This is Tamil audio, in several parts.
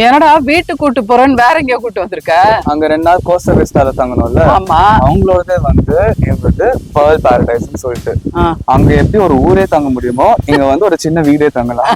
என்னடா வீட்டு கூட்டு போறேன்னு வேற எங்கேயோ கூட்டு வந்திருக்க? அங்க 2 நாள் கோஸ்டல் ரெஸ்டாரண்ட் தங்கணும்ல. ஆமா. அவங்களோட எங்களுக்கு பேர்ல் பாரடைஸ்னு சொல்லிட்டு அங்க எப்படி ஒரு ஊரே தங்க முடியுமோ இங்க ஒரு சின்ன வீடே தங்கலாம்.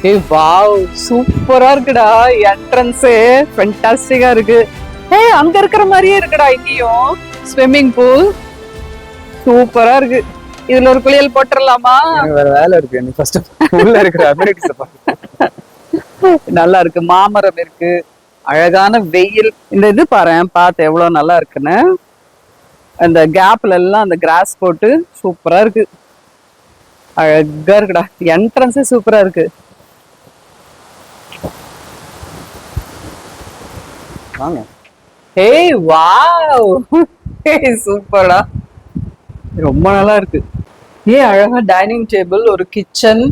ஏய் வாவ், சூப்பரா இருக்குடா. என்ட்ரன்ஸே ஃபேண்டாஸ்டிக்கா இருக்கு. ஏய் அங்க இருக்கிற மாதிரியே இருக்குடா இங்கேயும். ஸ்விம்மிங் பூல் சூப்பரா இருக்கு. இதுல ஒரு குளியல் போட்டுடலாமா? வேற வேலை இருக்கு. நீ ஃபர்ஸ்ட் உள்ள இருக்கிற அமெனிட்டிஸ் பாரு. நல்லா இருக்கு. மாமரம் இருக்கு. அழகான வெயில். இந்த இது பார்த்து எவ்வளவு நல்லா இருக்குன்னு. அந்த கேப்ல எல்லாம் அந்த கிராஸ் போட்டு சூப்பரா இருக்கு. அழகா இருக்குடா. என்ட்ரன்ஸே சூப்பரா இருக்கு. வாங்க. ஏய் வாவ், சூப்பர்டா. ரொம்ப நல்லா இருக்கு. அழகா டைனிங் டேபிள், ஒரு கிச்சன்.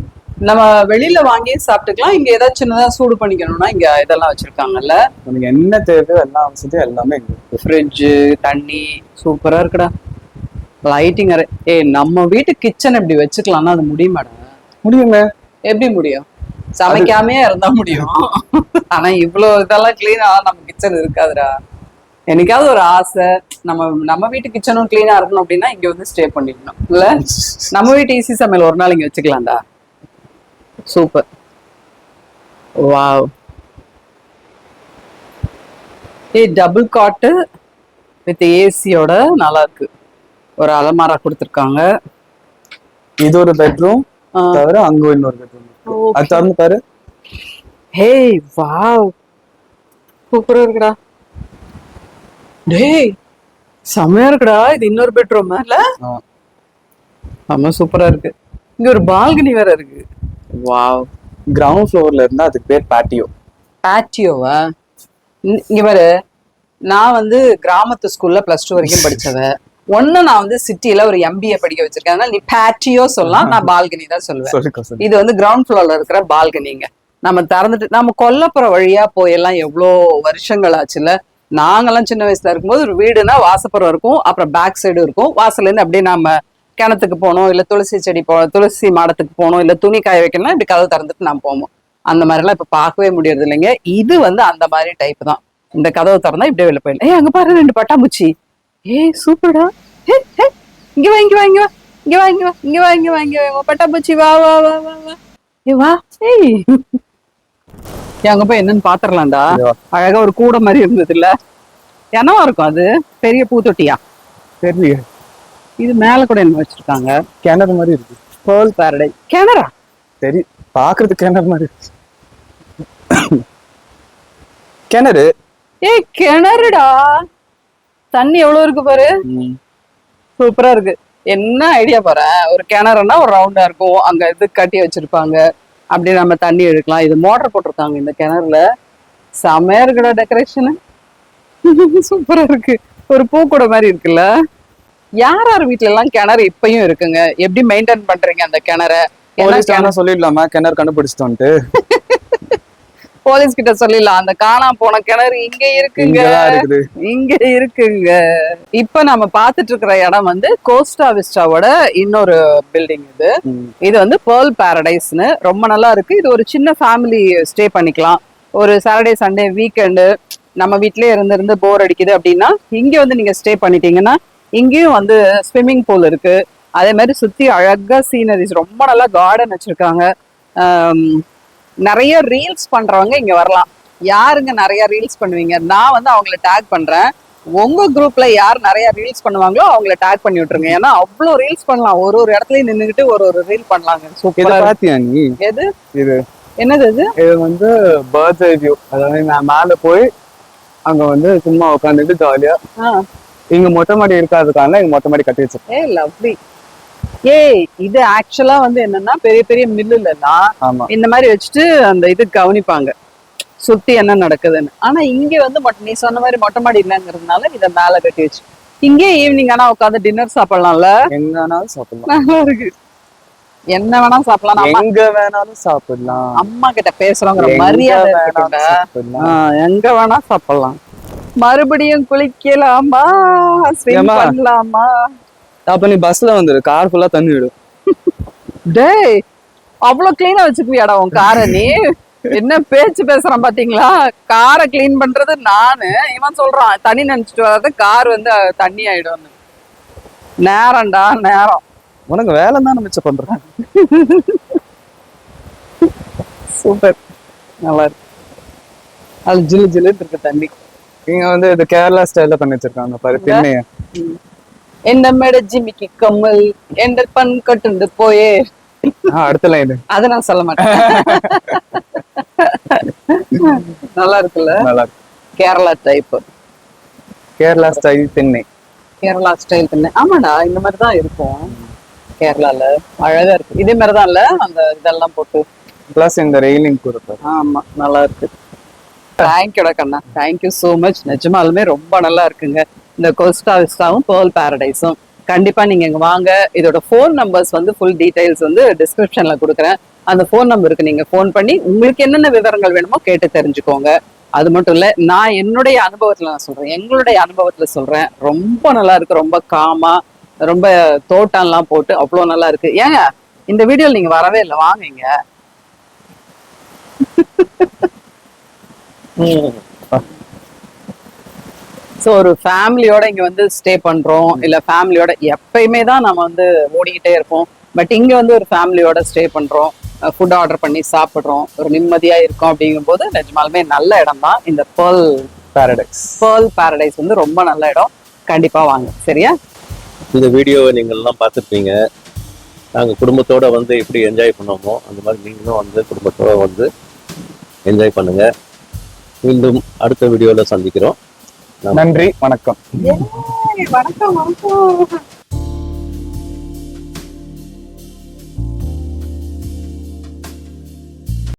நம்ம வெளியில வாங்கி சாப்பிட்டுக்கலாம். இங்க ஏதாவது சின்னதா சூடு பண்ணிக்கணும்னா இங்க இதெல்லாம் வச்சிருக்காங்கல்ல. நமக்கு என்ன தேவையோ எல்லா வசதியும் எல்லாமே ஃப்ரிட்ஜ், தண்ணி சூப்பரா இருக்குடா. லைட்டிங் நம்ம வீட்டு கிச்சன் எப்படி வச்சுக்கலாம்னா அது முடியுமாடா? முடியுங்க. எப்படி முடியும்? சமைக்காமே இருந்தா முடியும். ஆனா இவ்வளவு இதெல்லாம் கிளீனா நம்ம கிச்சன் இருக்காதுடா. என்னைக்காவது ஒரு ஆசை, நம்ம வீட்டு கிச்சனும் கிளீனா இருக்கணும் அப்படின்னா இங்க ஸ்டே பண்ணிடணும் இல்ல. நம்ம வீட்டு ஈஸி சமையல் ஒரு நாள் இங்க வச்சுக்கலாம்டா. Super. Wow. Double cot with ஏசியோட நல்லா இருக்கு. ஒரு அலமாரா கொடுத்துருக்காங்க. இது ஒரு பெட்ரூம் தவிர அங்க இன்னொரு பெட்ரூம். அது திறந்து பாரு. ஹே வாவ், சூப்பரா இருக்குடா. டேய் செமையா இருக்குடா. இது இன்னொரு பெட்ரூம் இல்ல? ஆமா, சூப்பரா இருக்கு. இங்க ஒரு பால்கனி வேற இருக்கு. வாவ். கிரவுண்ட் ஃப்ளோர்ல இருந்தா அதுக்கு பேர் பேட்டியோ. பேட்டியோவா? இங்க பாரு, நான் கிராமத்து ஸ்கூல்ல +2 வரைக்கும் படிச்சவ. நான் சிட்டில ஒரு MBA படிக்க வச்சிருக்கேன். அதனால நீ பேட்டியோ சொல்லலாம், நான் பால்கனி தான் சொல்லுவேன். இது கிரவுண்ட் ஃப்ளோர்ல இருக்கிற பால்கனிங்க. நம்ம திறந்துட்டு நம்ம கொல்லப்புற வழியா போயெல்லாம் எவ்வளோ வருஷங்கள் ஆச்சுல. நாங்கெல்லாம் சின்ன வயசுல இருக்கும்போது ஒரு வீடுனா வாசப்புறம் இருக்கும், அப்புறம் பேக் சைடு இருக்கும். வாசல்ல இருந்து அப்படியே நாம கிணத்துக்கு போனோம், இல்ல துளசி செடி துளசி மாடத்துக்கு போனோம், இல்ல துணி காய வைக்கணும்னா இப்படி கதவு திறந்துட்டு நாம் போவோம். அந்த மாதிரி எல்லாம் இப்ப பார்க்கவே முடியறது இல்லைங்க. இது அந்த மாதிரி டைப் தான். இந்த கதவு திறந்தா இப்படியே வெளில போயிடலாம். அங்க பாரு 2 பட்டாம்பூச்சி. சூப்பர்டா. இங்க வா, இங்க வா, இங்க வா, இங்க வா, இங்க வா, இங்க வா, இங்க வா, இங்க வா, பட்டாம்பூச்சி வா வா வா வா வா. வா. அங்க போய் என்னன்னு பாத்திரலாம்டா. அழகா ஒரு கூடை மாதிரி இருந்தது இல்ல? என்னவா இருக்கும் அது? பெரிய பூத்தொட்டியா? தெரியல. இது மேல கூட என்ன வச்சிருக்காங்க? கிணறு மாதிரி இருக்கு. Pearl Paradise. கிணறா? சரி, பாக்குறது கிணறு மாதிரி இருக்கு. கிணறு. கிணறுடா. தண்ணி எவ்வளவு இருக்கு பாரு. சூப்பரா இருக்கு. என்ன ஐடியா பாரு. ஒரு கிணறுனா ஒரு ரவுண்டா இருக்கும், அங்க இது கட்டி வச்சிருப்பாங்க, அப்படி நம்ம தண்ணி எடுக்கலாம். இது மோட்டர் போட்டிருக்காங்க இந்த கிணறுல. செமையா இருக்குடா டெக்கரேஷன். சூப்பரா இருக்கு. ஒரு பூக்கூட மாதிரி இருக்குல்ல. யார் வீட்டுல எல்லாம் கிணறு இப்பயும் இருக்குங்க? எப்படி மெயின்டைன் பண்றீங்க அந்த கிணற? சொல்லிடலாமா கிணறு கண்டுபிடிச்சிட்டோன்ட்டு? போலீஸ் கிட்ட சொல்லிடலாம் அந்த காணாம போன கிணறு இங்க இருக்குங்க, இங்கதான் இருக்குது. இங்க இருக்குங்க. இப்ப நம்ம பாத்துட்டு இருக்கிற இடம் வந்து கோஸ்டா விஸ்டாவோட இன்னொரு பில்டிங் இது. இது வந்து பேர்ல் பாரடைஸ்னு ரொம்ப நல்லா இருக்கு. இது ஒரு சின்ன ஃபேமிலி ஸ்டே பண்ணிக்கலாம். ஒரு சாட்டர்டே சண்டே வீக்கெண்டு நம்ம வீட்லயே இருந்து போர் அடிக்குது அப்படின்னா இங்க வந்து நீங்க ஸ்டே பண்ணிட்டீங்கன்னா இங்கேயும் வந்து ஸ்விம்மிங் பூல் இருக்கு. அதே மாதிரி சுத்தி அழகா சீனரிஸ், ரொம்ப நல்லா கார்டன் வச்சிருக்காங்க. நிறைய ரீல்ஸ் பண்றவங்க இங்க வரலாம். யாருங்க நிறைய ரீல்ஸ் பண்ணுவீங்க? நான் வந்து அவங்கள டேக் பண்றேன். உங்க குரூப்ல யார் நிறைய ரீல்ஸ் பண்ணுவாங்களோ அவங்கள டேக் பண்ணி விட்டுருங்க. ஏன்னா அவ்வளவு ரீல்ஸ் பண்ணலாம். ஒரு இடத்துலயும் நின்னுகிட்டு ஒரு ரீல் பண்ணலாங்க. சூப்பரா. பாத்தியா நீ? எது இது? என்னது இது? இது வந்து பேர்ட்ஸ் ஐ வியூ. அதாவது நான் மேல போய் அங்க வந்து சும்மா உட்காந்துட்டு ஜாலியா. இங்க மொட்டை மாடி இருக்காதுக்கான இங்க மொட்டை மாடி கட்டி வச்சிருக்கேன். ஏய் லவ்லி. ஏய் இது ஆக்சுவலா வந்து என்னன்னா பெரிய பெரிய மில்லுல எல்லாம் இந்த மாதிரி வச்சுட்டு அந்த இது கவனிப்பாங்க சுத்தி என்ன நடக்குதுன்னு. ஆனா இங்க வந்து நீ சொன்ன மாதிரி மொட்டை மாடி இல்லைங்கிறதுனால இதை மேல கட்டி வச்சு இங்கே ஈவினிங் ஆனா உட்காந்து டின்னர் சாப்பிடலாம்ல. எங்க வேணாலும் சாப்பிடலாம். நல்லா இருக்கு. என்ன வேணா சாப்பிடலாம். எங்க வேணாலும் சாப்பிடலாம். அம்மா கிட்ட பேசுறோங்கிற மரியாதை எங்க வேணா சாப்பிடலாம். மறுபடியும் குளிக்கலாமா, ஸ்விம் பண்ணலாமா? அப்ப நீ பஸ்ல வந்துரு, கார் ஃபுல்லா தண்ணி விடும். டேய் அவ்வளவு கிளீனா வச்சுக்குவியாடா உன் காரை நீ? என்ன பேச்சு பேசுறான் பாத்தீங்களா? காரை கிளீன் பண்றது நானு, இவன் சொல்றான் தண்ணி நினைச்சிட்டு வராது கார் வந்து தண்ணி ஆயிடும். நேரம்டா நேரம். உனக்கு வேலை தான் மிச்சம் பண்றேன். சூப்பர், நல்லா இருக்கு. அது ஜில்லு ஜில்லுன்னு இருக்கு தண்ணி. நீங்க வந்து இது கேரளா ஸ்டைல்ல பண்ணி வச்சிருக்காங்க பாரு திண்ணைய. என்ன மேட ஜிமிக்கி கம்மல் எந்த பண் கட்டுண்டு போயே. அடுத்த லைன் அத நான் சொல்ல மாட்டேன். நல்லா இருக்குல்ல? நல்லா இருக்கு. கேரளா டைப். கேரளா ஸ்டைல் திண்ணை. கேரளா ஸ்டைல் திண்ணை. ஆமாடா இந்த மாதிரி தான் இருக்கும் கேரளால. அழகா இருக்கு. இதே மாதிரிதான் இல்ல அந்த இதெல்லாம் போட்டு பிளஸ் இந்த ரெயிலிங் கொடுத்து. ஆமா நல்லா இருக்கு. தேங்க்யூடா கண்ணா, தேங்க்யூ சோ மச். நிஜமாலுமே ரொம்ப நல்லா இருக்குங்க இந்த கோஸ்டா விஸ்டாவும் பேர்ல் பாரடைஸும். கண்டிப்பா நீங்க இங்க வாங்க. இதோட ஃபோன் நம்பர்ஸ் வந்து ஃபுல் டீடைல்ஸ் வந்து டிஸ்கிரிப்ஷன்ல கொடுக்குறேன். அந்த ஃபோன் நம்பருக்கு நீங்க ஃபோன் பண்ணி உங்களுக்கு என்னென்ன விவரங்கள் வேணுமோ கேட்டு தெரிஞ்சுக்கோங்க. அது மட்டும் இல்ல, நான் என்னுடைய அனுபவத்துல நான் சொல்றேன், எங்களுடைய அனுபவத்துல சொல்றேன். ரொம்ப நல்லா இருக்கு, ரொம்ப காமா, ரொம்ப தோட்டம் எல்லாம் போட்டு அவ்வளவு நல்லா இருக்கு. ஏங்க இந்த வீடியோல நீங்க வரவே இல்லை, வாங்க. ஸோ ஒரு ஃபேமிலியோட இங்க வந்து ஸ்டே பண்றோம், இல்ல ஃபேமிலியோட எப்பயுமே தான் நம்ம வந்து ஓடிக்கிட்டே இருப்போம். பட் இங்க வந்து ஒரு ஃபேமிலியோட ஸ்டே பண்றோம், ஃபுட் ஆர்டர் பண்ணி சாப்பிடுறோம், ஒரு நிம்மதியா இருக்கும். அப்படிங்கும்போது நிஜமாலுமே நல்ல இடம் தான் இந்த பேர்ல் பாரடைஸ். பேர்ல் பாரடைஸ் வந்து ரொம்ப நல்ல இடம். கண்டிப்பா வாங்க. சரியா? இந்த வீடியோவை நீங்கள் எல்லாம் பார்த்துருப்பீங்க. நாங்கள் குடும்பத்தோட வந்து எப்படி என்ஜாய் பண்ணோமோ அந்த மாதிரி நீங்களும் வந்து குடும்பத்தோட வந்து என்ஜாய் பண்ணுங்க. மீண்டும் அடுத்த வீடியோவில் சந்திக்கிறோம். நன்றி, வணக்கம். வணக்கம்.